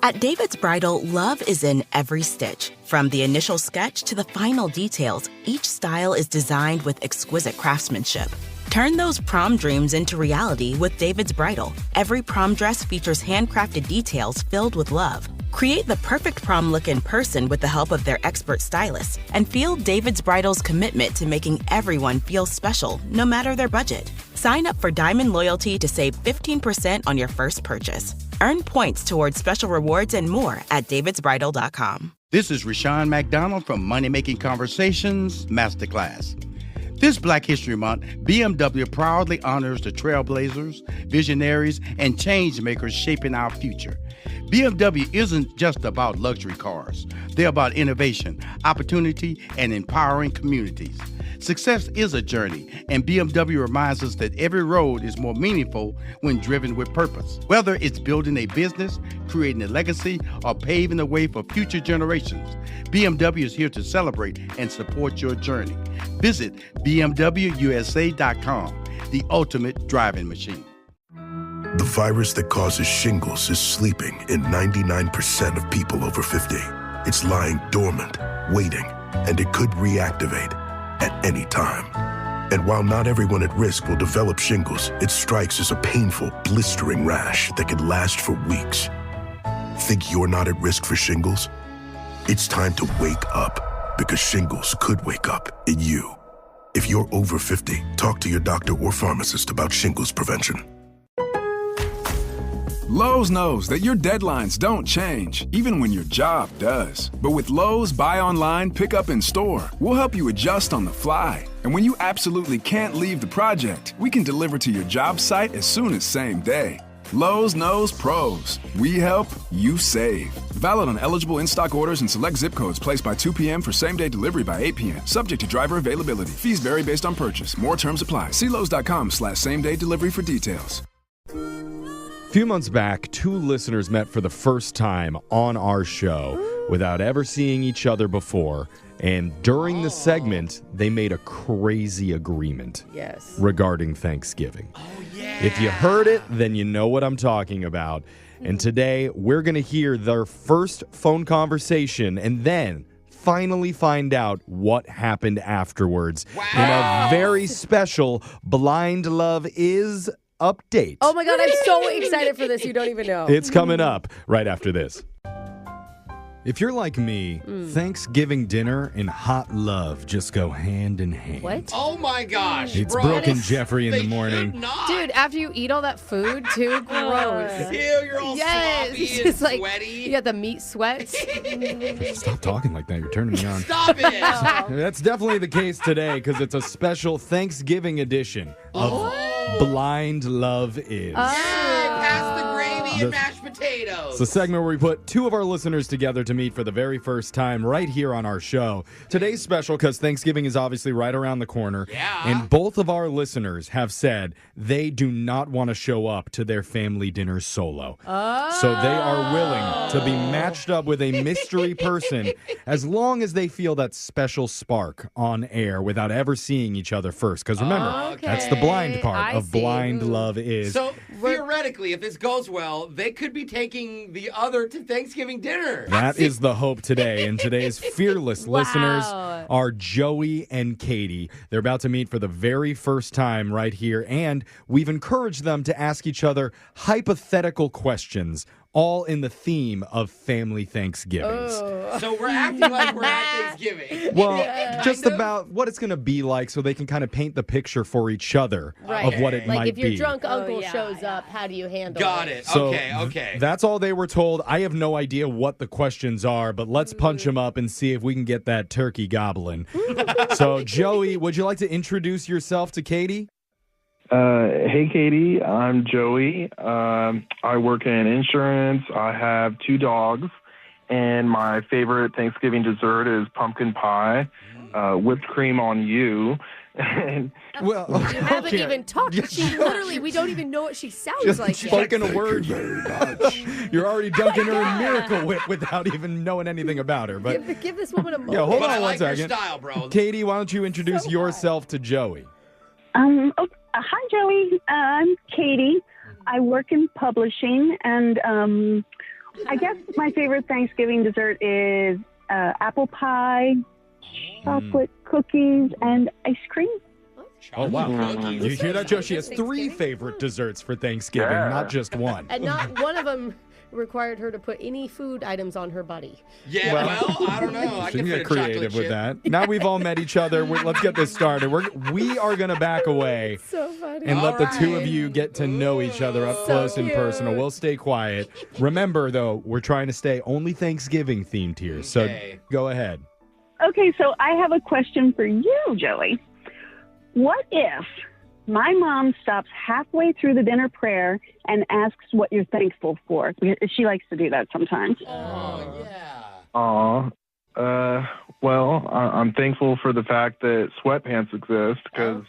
At David's Bridal, love is in every stitch. From the initial sketch to the final details, each style is designed with exquisite craftsmanship. Turn those prom dreams into reality with David's Bridal. Every prom dress features handcrafted details filled with love. Create the perfect prom look in person with the help of their expert stylists, and feel David's Bridal's commitment to making everyone feel special, no matter their budget. Sign up for Diamond Loyalty to save 15% on your first purchase. Earn points towards special rewards and more at davidsbridal.com. This is Rashawn McDonald from Money Making Conversations Masterclass. This Black History Month, BMW proudly honors the trailblazers, visionaries, and change makers shaping our future. BMW isn't just about luxury cars. They're about innovation, opportunity, and empowering communities. Success is a journey, and BMW reminds us that every road is more meaningful when driven with purpose. Whether it's building a business, creating a legacy, or paving the way for future generations, BMW is here to celebrate and support your journey. Visit BMWUSA.com, the ultimate driving machine. The virus that causes shingles is sleeping in 99% of people over 50. It's lying dormant, waiting, and it could reactivate at any time. And while not everyone at risk will develop shingles, it strikes as a painful, blistering rash that can last for weeks. Think you're not at risk for shingles? It's time to wake up, because shingles could wake up in you. If you're over 50, talk to your doctor or pharmacist about shingles prevention. Lowe's knows that your deadlines don't change, even when your job does. But with Lowe's Buy Online, Pick Up in Store, we'll help you adjust on the fly. And when you absolutely can't leave the project, we can deliver to your job site as soon as same day. Lowe's knows pros. We help, you save. Valid on eligible in-stock orders and select zip codes placed by 2 p.m. for same-day delivery by 8 p.m. Subject to driver availability. Fees vary based on purchase. More terms apply. See Lowes.com/same-day delivery for details. A few months back, two listeners met for the first time on our show without ever seeing each other before. And during the segment, they made a crazy agreement regarding Thanksgiving. Oh, yeah. If you heard it, then you know what I'm talking about. And today, we're going to hear their first phone conversation and then finally find out what happened afterwards in a very special Blind Love Is update. Oh my God, I'm so excited for this. You don't even know. It's coming up right after this. If you're like me, Thanksgiving dinner and hot love just go hand in hand. What? Oh my gosh, It's bro. Brooke and Jeffery in the morning. Dude, after you eat all that food, too, gross. Ew, you're all sloppy and like, sweaty. You got the meat sweats. Stop talking like that. You're turning me on. Stop it. That's definitely the case today because it's a special Thanksgiving edition of Blind Love Is. Pass the gravy and mashed potatoes. It's a segment where we put two of our listeners together to meet for the very first time right here on our show. Today's special because Thanksgiving is obviously right around the corner. Yeah. And both of our listeners have said they do not want to show up to their family dinner solo. So they are willing to be matched up with a mystery person as long as they feel that special spark on air without ever seeing each other first. Because remember, that's the blind part of Blind Love Is. So theoretically, if this goes well, they could be taking the other to Thanksgiving dinner. That is the hope today. And today's fearless listeners are Joey and Katie. They're about to meet for the very first time right here. And we've encouraged them to ask each other hypothetical questions, all in the theme of family Thanksgivings. So we're acting like we're at Thanksgiving. Well, just about what it's going to be like so they can kind of paint the picture for each other of what it might be. Like if your drunk uncle shows up, how do you handle Got it? it. So Okay. That's all they were told. I have no idea what the questions are, but let's punch them up and see if we can get that turkey gobbling. So, Joey, would you like to introduce yourself to Katie? Hey, Katie. I'm Joey. I work in insurance. I have 2 dogs, and my favorite Thanksgiving dessert is pumpkin pie, whipped cream on you. Well, You haven't even talked. She literally, we don't even know what she sounds like yet. Spoken a word. You're already dunking her in Miracle Whip without even knowing anything about her. But Give this woman a moment. yeah, hold But on I one like your second. style, bro. Katie, why don't you introduce yourself to Joey? Hi, Joey. I'm Katie. I work in publishing, and I guess my favorite Thanksgiving dessert is apple pie, chocolate cookies, and ice cream. Oh, wow. Cookies. You hear that, Joe? She has 3 favorite desserts for Thanksgiving, not just one. And not one of them required her to put any food items on her buddy. Yeah, well, I don't know. I She can can fit get a chocolate creative with chip. that. Now we've all met each other. Let's get this started. We are going to back away So funny. and let All the two right. of you get to know each other up close and cute. personal. We'll stay quiet. Remember, though, we're trying to stay only Thanksgiving themed here. So Okay. go ahead. Okay, so I have a question for you, Joey. What if my mom stops halfway through the dinner prayer and asks what you're thankful for? Because she likes to do that sometimes. Oh, yeah. Aw. Well, I'm thankful for the fact that sweatpants exist because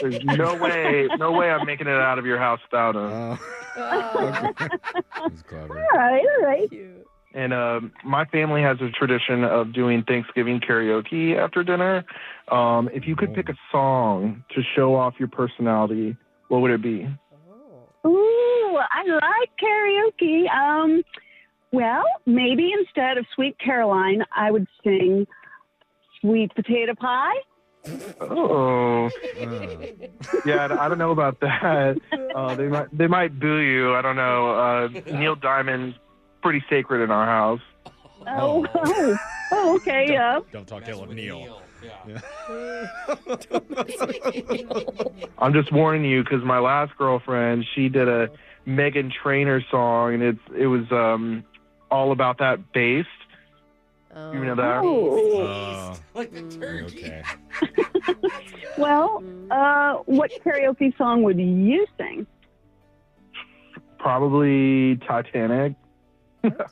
there's no way I'm making it out of your house without them. That's clever. All right. Cute. And my family has a tradition of doing Thanksgiving karaoke after dinner. If you could pick a song to show off your personality, what would it be? Ooh, I like karaoke. Well, maybe instead of Sweet Caroline, I would sing Sweet Potato Pie. Oh, yeah. I don't know about that. They might boo you. I don't know. Neil Diamond's pretty sacred in our house. Oh, okay. Don't talk ill of Neil. Yeah. I'm just warning you because my last girlfriend, she did a Meghan Trainor song, and it was all about that bass. You know that? Oh. Like the turkey. Okay. Well, what karaoke song would you sing? Probably Titanic.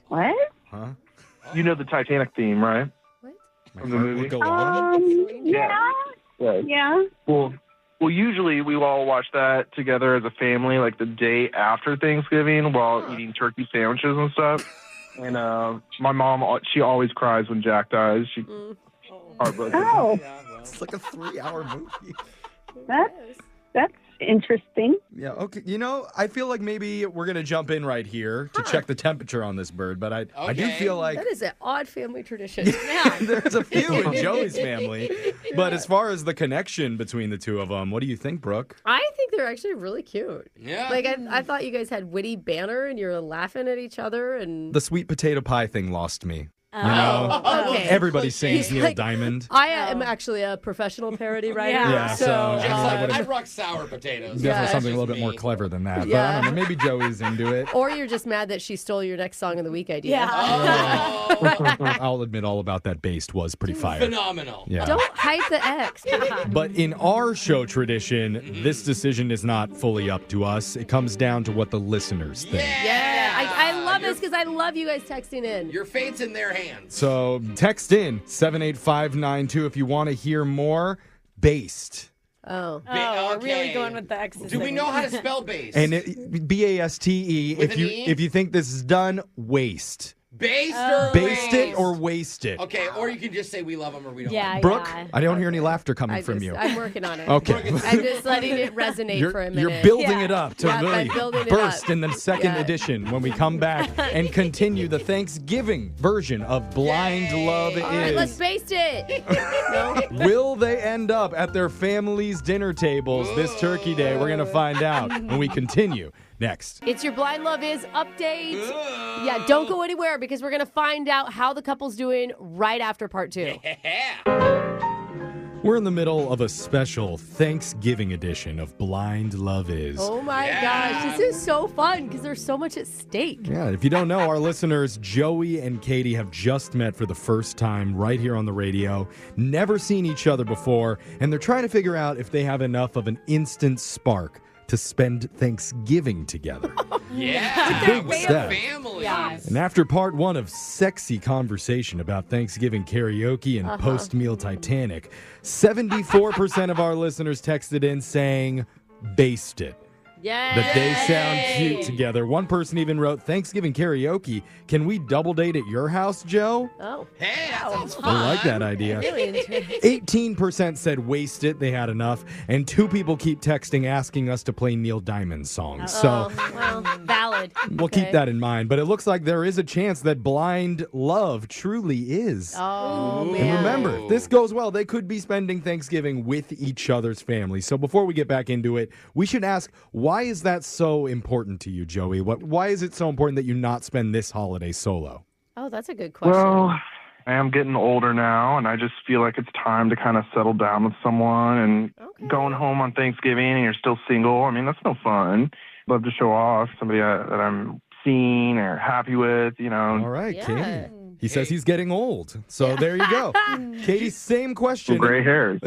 What? Huh? You know the Titanic theme, right? My From the heart movie? will go on. Yeah. Right. Yeah. Well, usually we all watch that together as a family, like the day after Thanksgiving, while eating turkey sandwiches and stuff. And my mom, she always cries when Jack dies. She heartbroken. Oh, It's like a 3-hour movie. that's interesting. Yeah, okay. You know, I feel like maybe we're going to jump in right here to check the temperature on this bird, but I do Okay. feel like That is an odd family tradition. there's a few in Joey's family. But as far as the connection between the two of them, what do you think, Brooke? I think they're actually really cute. Yeah. Like, I thought you guys had witty banter and you're laughing at each other. And The sweet potato pie thing lost me. You know, okay. everybody sings He's Neil like- Diamond. I am actually a professional parody writer. Yeah, so, It's I like, would've- I rock sour potatoes. Definitely That's something a just little bit more me. clever than that. But I Yeah. don't know, maybe Joey's into it. Or you're just mad that she stole your next song of the week idea. Oh, I'll admit all about that based was pretty fire. phenomenal. Yeah. Don't hype the ex. But in our show tradition, this decision is not fully up to us. It comes down to what the listeners think. Yeah, I love this because I love you guys texting in. Your fate's in their hands. So text in 78592 if you want to hear more. Based. Oh. Oh, we're really Okay. going with the X's. Do we know how to spell base? And BASTE, With if an you E? if you think this is done, waste. Based or Baste it waste? or waste it. Okay, or you can just say we love them or we don't. Yeah, Like Brooke, yeah. I don't hear any laughter coming from you. I'm working on it. Okay. I'm just letting it resonate for a minute. You're building Yeah. it up to Yeah, I'm really building it burst up. in the second Yeah. edition when we come back and continue the Thanksgiving version of Blind Love All right, let's Is. baste it. No? Will they end up at their family's dinner tables this turkey day? We're going to find out when we continue next. It's your Blind Love Is update. Yeah, don't go anywhere because we're going to find out how the couple's doing right after part 2. We're in the middle of a special Thanksgiving edition of Blind Love Is. Oh my Yeah. gosh, this is so fun because there's so much at stake. Yeah, if you don't know, our listeners, Joey and Katie, have just met for the first time right here on the radio, never seen each other before, and they're trying to figure out if they have enough of an instant spark to spend Thanksgiving together. Yeah. big with step. the family. Yes. And after part 1 of sexy conversation about Thanksgiving karaoke and post-meal Titanic, 74% of our listeners texted in saying, baste it. Yeah. That they sound cute together. One person even wrote, Thanksgiving karaoke. Can we double date at your house, Joe? Oh, Hey, that sounds I fun. like that idea. really into it. 18% said waste it, they had enough. And 2 people keep texting asking us to play Neil Diamond songs. So Oh, well, valid. Solid. We'll keep that in mind. But it looks like there is a chance that blind love truly is. Oh, And man. remember, if this goes well, they could be spending Thanksgiving with each other's families. So before we get back into it, we should ask, why is that so important to you, Joey? Why is it so important that you not spend this holiday solo? Oh, that's a good question. Well, I am getting older now, and I just feel like it's time to kind of settle down with someone. And going home on Thanksgiving and you're still single, I mean, that's no fun. Love to show off somebody that I'm seeing or happy with, you know. All right, Katie. He says he's getting old. So there you go. Katie, same question. Gray hairs.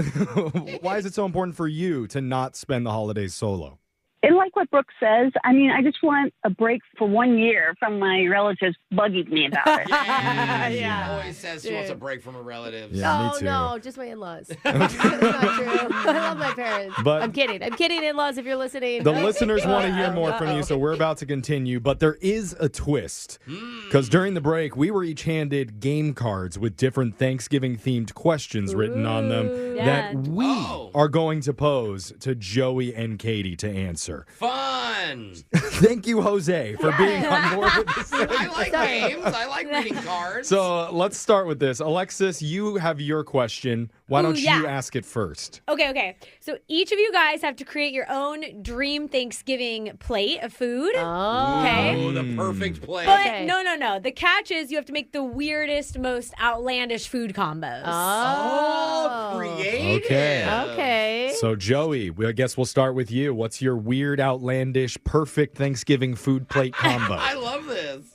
Why is it so important for you to not spend the holidays solo? And like what Brooke says, I mean, I just want a break for 1 year from my relatives bugging me about it. She always says she wants a break from her relatives. Yeah, me Oh, too. no, just my in-laws. That's not true. I love my parents. But- I'm kidding, in-laws, if you're listening. The listeners want to hear more from you, so we're about to continue. But there is a twist. Because during the break, we were each handed game cards with different Thanksgiving-themed questions written on them that we are going to pose to Joey and Katie to answer. Fun. Thank you, Jose, for being on board with this. I like games. I like reading cards. So let's start with this. Alexis, you have your question. Why don't you ask it first? Okay. So each of you guys have to create your own dream Thanksgiving plate of food. Oh. Okay. Oh, the perfect plate. But no. The catch is you have to make the weirdest, most outlandish food combos. Oh, creative. Okay. So, Joey, I guess we'll start with you. What's your weird, outlandish, perfect Thanksgiving food plate combo? I love this.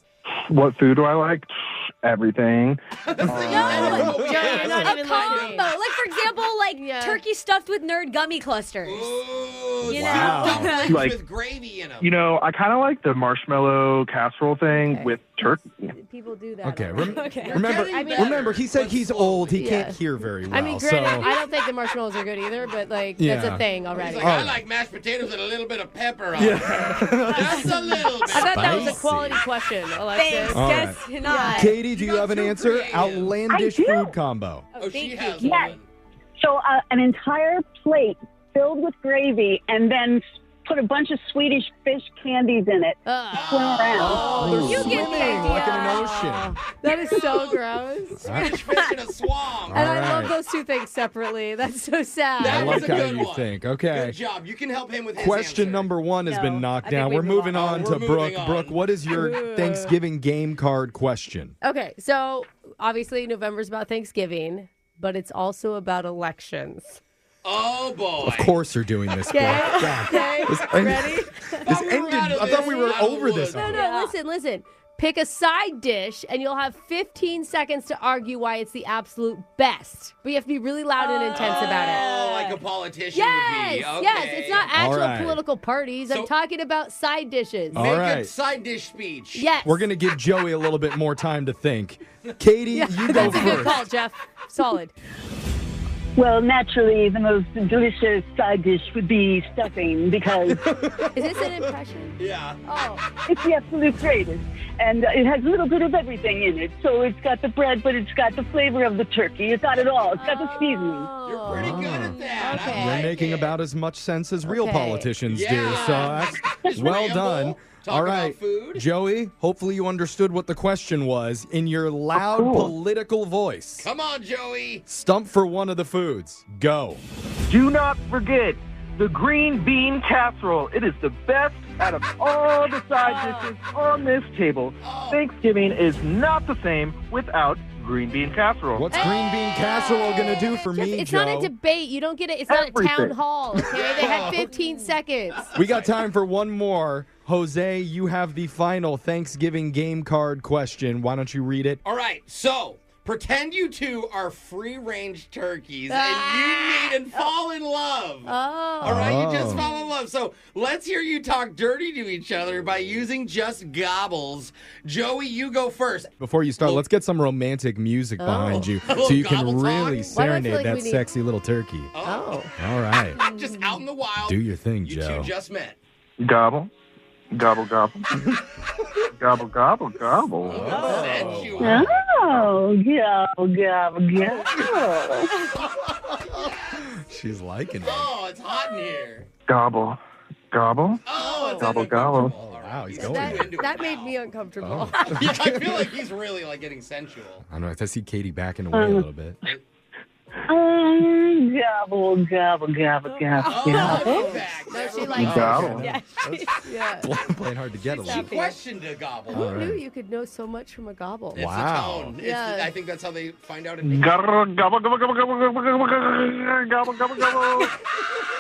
What food do I like? Everything. You're not A even combo. lying. Like, for example, turkey stuffed with nerd gummy clusters. Ooh, You Wow. dumplings Like- with gravy in them. You know, I kind of like the marshmallow casserole thing with turkey. People do that. Okay, Okay. remember, Getting remember, he said but he's slowly. old. He can't Yeah. hear very well. I mean, granted, so I don't think the marshmallows are good either, but that's Yeah. a thing He's already. like, Oh. I like mashed potatoes and a little bit of pepper on it. Just a little bit. I thought that was a Spicy. quality question, Alexis. Thanks. All Guess right. not. Katie, do you got have an too answer? creative. Outlandish I do. food combo. Oh, thank she you. has Yes. one. So an entire plate filled with gravy and then put a bunch of Swedish fish candies in it. Swim around. Oh, They're You get the swimming idea. like in an ocean. That is so gross. Swedish fish in a swamp. And I All love right. those two things separately. That's so sad. That I was like a how good you one. think. Okay. Good job. You can help him with his Question answer. number 1 has been No, knocked I think down. we We're move moving on. on We're to moving Brooke. on. Brooke, what is your Thanksgiving game card question? Okay, so obviously November's about Thanksgiving, but it's also about elections. Oh, boy. Of course you're doing this, Brooke. Okay? God. Okay, ready? This we were ended. out of I thought this, we were out of over this. the woods. No, listen. Pick a side dish, and you'll have 15 seconds to argue why it's the absolute best. But you have to be really loud and intense about it. Oh, like a politician Yes, would be. Okay. yes. It's not actual right. political parties. So- I'm talking about side dishes. All Make right. a side dish speech. Yes. We're going to give Joey a little bit more time to think. Katie, you go That's a good first. call, Jeff. Solid. Well, naturally, the most delicious side dish would be stuffing because Is this an impression? Yeah. Oh. it's the absolute greatest. And it has a little bit of everything in it. So it's got the bread, but it's got the flavor of the turkey. It's got it all. It's got the seasoning. You're pretty good at that. Okay. I You're like making it. about as much sense as real Okay. politicians do. Yeah. So that's Just well ramble, done. talk All about right, food. Joey, hopefully you understood what the question was in your loud cool. political voice. Come on, Joey. Stump for one of the foods. Go. Do not forget the green bean casserole. It is the best out of all the side dishes on this table. Thanksgiving is not the same without green bean casserole. What's green bean casserole going to do for Jeff, me, it's Joe? not a debate. You don't get it. It's not a town Everything. hall. Okay, they have 15 seconds. We got time for one more. Jose, you have the final Thanksgiving game card question. Why don't you read it? All right, so pretend you two are free-range turkeys and you meet and fall in love. All right, you just Oh. fall in love. So let's hear you talk dirty to each other by using just gobbles. Joey, you go first. Before you start, let's get some romantic music behind you A so you little can gobble really talk? Why do I feel serenade like that we need- sexy little turkey. Oh, All right. just out in the wild. Do your thing, You Joe. two just met. Gobble. Gobble, gobble. Gobble, gobble, gobble. Sensual. Oh, gobble, gobble, gobble. She's liking it. Oh, it's hot in here. Gobble. Gobble. Oh, it's Gobble, in a- gobble. All right. Wow, he's going. That made me uncomfortable. Yeah, I feel like he's really like getting sensual. I don't know. I see Katie backing away a little bit. Gobble, gobble, gobble, gobble. No, she likes Gobble. it. Yeah. Playing hard to get a She little. questioned a gobble. Who knew you could know so much from a gobble? It's Wow. the tone. Yeah. I think that's how they find out in Gobble, gobble, gobble, gobble, gobble, gobble, gobble, gobble, gobble, gobble.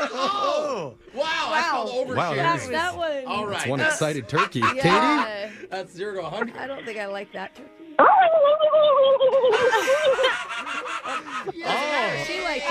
Oh! Wow, that's called overshare. Wow, That one. All right. It's one that's- excited turkey. Katie? Yeah. That's 0 to 100. I don't think I like that turkey. Yeah. She liked it.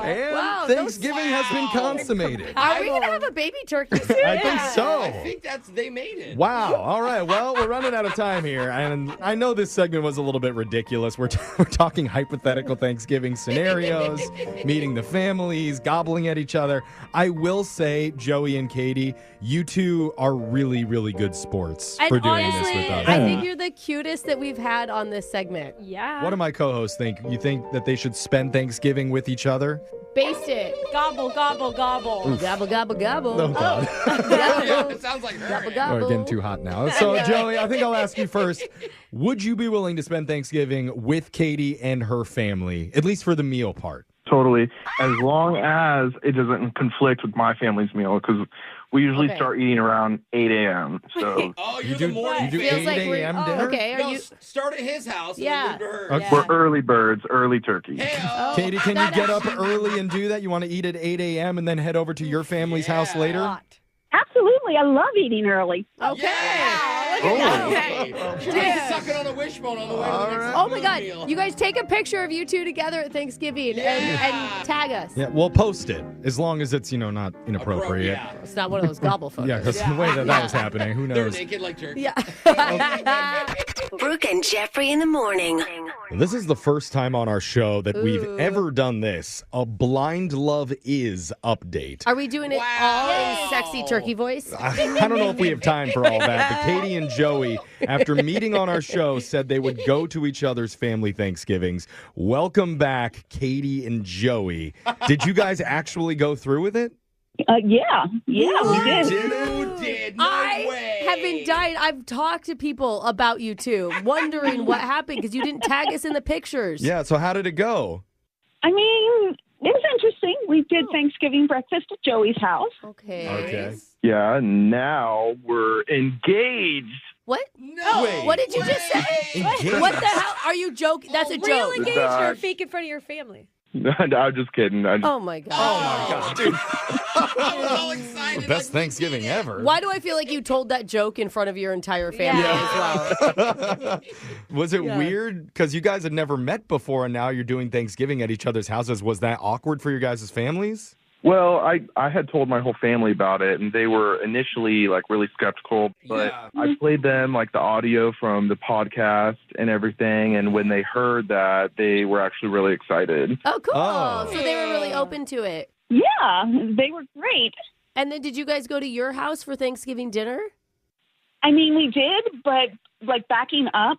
And Wow, Thanksgiving has been consummated. Are we going to have a baby turkey soon? I think so. I think they made it. Wow. All right. Well, we're running out of time here. And I know this segment was a little bit ridiculous. We're talking hypothetical Thanksgiving scenarios, meeting the families, gobbling at each other. I will say, Joey and Katie, you two are really, really good sports And for doing honestly, this with us. I think you're the cutest that we've had on this segment. Yeah. What do my co-hosts think? You think that they should spend Thanksgiving with each other? Baste it. Gobble, gobble, gobble. Gobble, gobble, gobble. Oh, God. Yeah, it sounds like her. Gobble, We're gobble. getting too hot now. So, Joey, I think I'll ask you first. Would you be willing to spend Thanksgiving with Katie and her family, at least for the meal part? Totally. As long as it doesn't conflict with my family's meal, because we usually start eating around 8 a.m. So Oh, You you're do, the morning. you do Feels 8 like we're- a.m. oh, dinner? okay. Are No, you? start at his house and Yeah. then move to hers. Okay. we're early birds, early turkey. Hey, Katie, can you get up early and do that? You want to eat at 8 a.m. and then head over to your family's house later? Hot. Absolutely. I love eating early. Okay. Hey, she's sucking on a wishbone on the way to the next Oh my God! meal. You guys take a picture of you two together at Thanksgiving and tag us. Yeah, we'll post it as long as it's, not inappropriate. Yeah. It's not one of those gobble photos. Yeah, because the way that was happening, who They're knows? naked like turkey. Yeah. Brooke and Jeffrey in the morning. This is the first time on our show that we've ever done this, a Blind Love Is update. Are we doing it all in sexy turkey voice? I don't know if we have time for all that, but Katie and Joey, after meeting on our show, said they would go to each other's family Thanksgivings. Welcome back, Katie and Joey. Did you guys actually go through with it? Yeah, we did. You did. No way. have been dying. I've talked to people about you two, wondering what happened because you didn't tag us in the pictures. Yeah, so how did it go? I mean, it was interesting. We did Thanksgiving breakfast at Joey's house. Okay. Yeah, now we're engaged. What? No. Wait. What did you just say? Engaged? What the hell? Are you joking? That's a Real joke. engaged or fake in front of your family? No, I'm just kidding. Oh my God. God, dude. I was all excited. The best Thanksgiving ever. Why do I feel like you told that joke in front of your entire family as well? Was it Yeah. weird? Because you guys had never met before, and now you're doing Thanksgiving at each other's houses. Was that awkward for your guys' families? Well, I had told my whole family about it, and they were initially like really skeptical. But Yeah. I played them like the audio from the podcast and everything, and when they heard that, they were actually really excited. Oh, cool. Oh. So they were really open to it. Yeah, they were great. And then did you guys go to your house for Thanksgiving dinner? I mean, we did, but like backing up,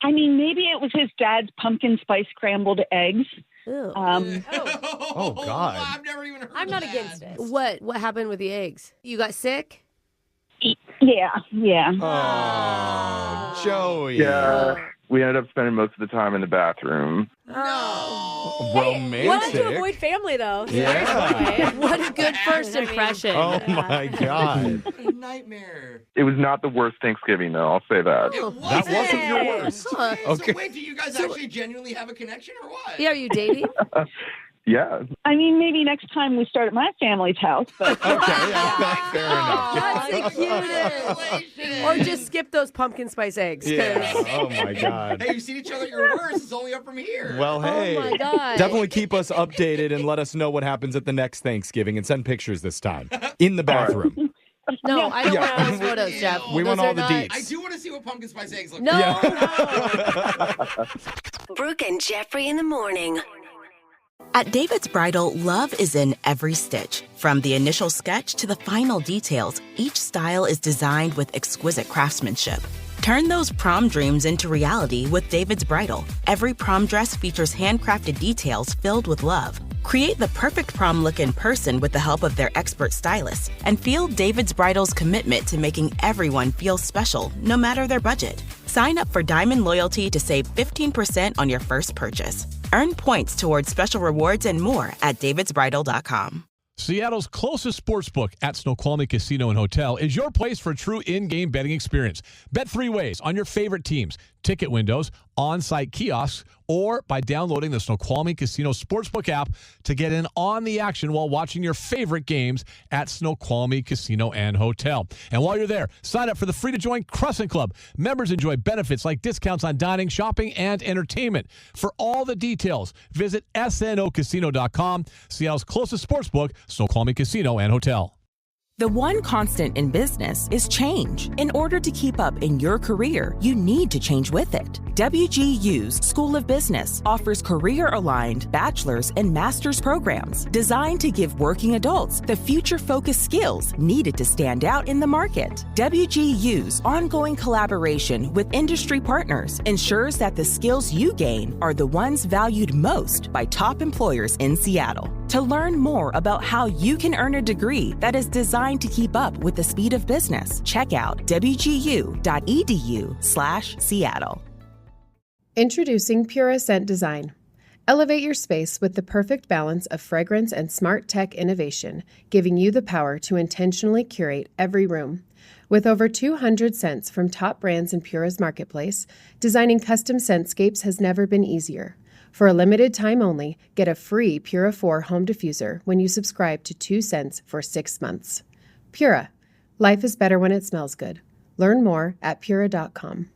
I mean, maybe it was his dad's pumpkin spice scrambled eggs. Ew. Oh, God. I've never even heard I'm of not that. against it. What happened with the eggs? You got sick? Yeah. Oh, Joey. Yeah, we ended up spending most of the time in the bathroom. No. Romantic. Wanted to avoid family, though. So Yeah. there's one way. What a good first impression. Oh, my God. A nightmare. It was not the worst Thanksgiving, though. I'll say that. It That wasn't your worst. Huh. Okay. So wait, do you guys actually genuinely have a connection or what? Yeah, are you dating? Yeah. I mean, maybe next time we start at my family's house, but Okay, yeah, fair enough. That's the cutest. Or just skip those pumpkin spice eggs. 'cause- Yeah. Oh, my God. Hey, you see each other at your worst. It's only up from here. Well, hey. Oh my God. Definitely keep us updated and let us know what happens at the next Thanksgiving and send pictures this time in the bathroom. No, I don't Yeah. want those photos, Jeff. We want Those all are the not- deets. I do want to see what pumpkin spice eggs look No, like. no. Brooke and Jeffrey in the morning. At David's Bridal, love is in every stitch. From the initial sketch to the final details, each style is designed with exquisite craftsmanship. Turn those prom dreams into reality with David's Bridal. Every prom dress features handcrafted details filled with love. Create the perfect prom look in person with the help of their expert stylists and feel David's Bridal's commitment to making everyone feel special, no matter their budget. Sign up for Diamond Loyalty to save 15% on your first purchase. Earn points towards special rewards and more at davidsbridal.com. Seattle's closest sportsbook at Snoqualmie Casino and Hotel is your place for a true in-game betting experience. Bet 3 ways on your favorite teams, ticket windows, on-site kiosks, or by downloading the Snoqualmie Casino Sportsbook app to get in on the action while watching your favorite games at Snoqualmie Casino and Hotel. And while you're there, sign up for the free-to-join Crescent Club. Members enjoy benefits like discounts on dining, shopping, and entertainment. For all the details, visit snocasino.com, Seattle's closest sportsbook, Snoqualmie Casino and Hotel. The one constant in business is change. In order to keep up in your career, you need to change with it. WGU's School of Business offers career-aligned bachelor's and master's programs designed to give working adults the future-focused skills needed to stand out in the market. WGU's ongoing collaboration with industry partners ensures that the skills you gain are the ones valued most by top employers in Seattle. To learn more about how you can earn a degree that is designed to keep up with the speed of business, check out wgu.edu/Seattle. Introducing Pura Scent Design. Elevate your space with the perfect balance of fragrance and smart tech innovation, giving you the power to intentionally curate every room. With over 200 scents from top brands in Pura's marketplace, designing custom scentscapes has never been easier. For a limited time only, get a free Pura 4 home diffuser when you subscribe to 2 scents for 6 months. Pura. Life is better when it smells good. Learn more at pura.com.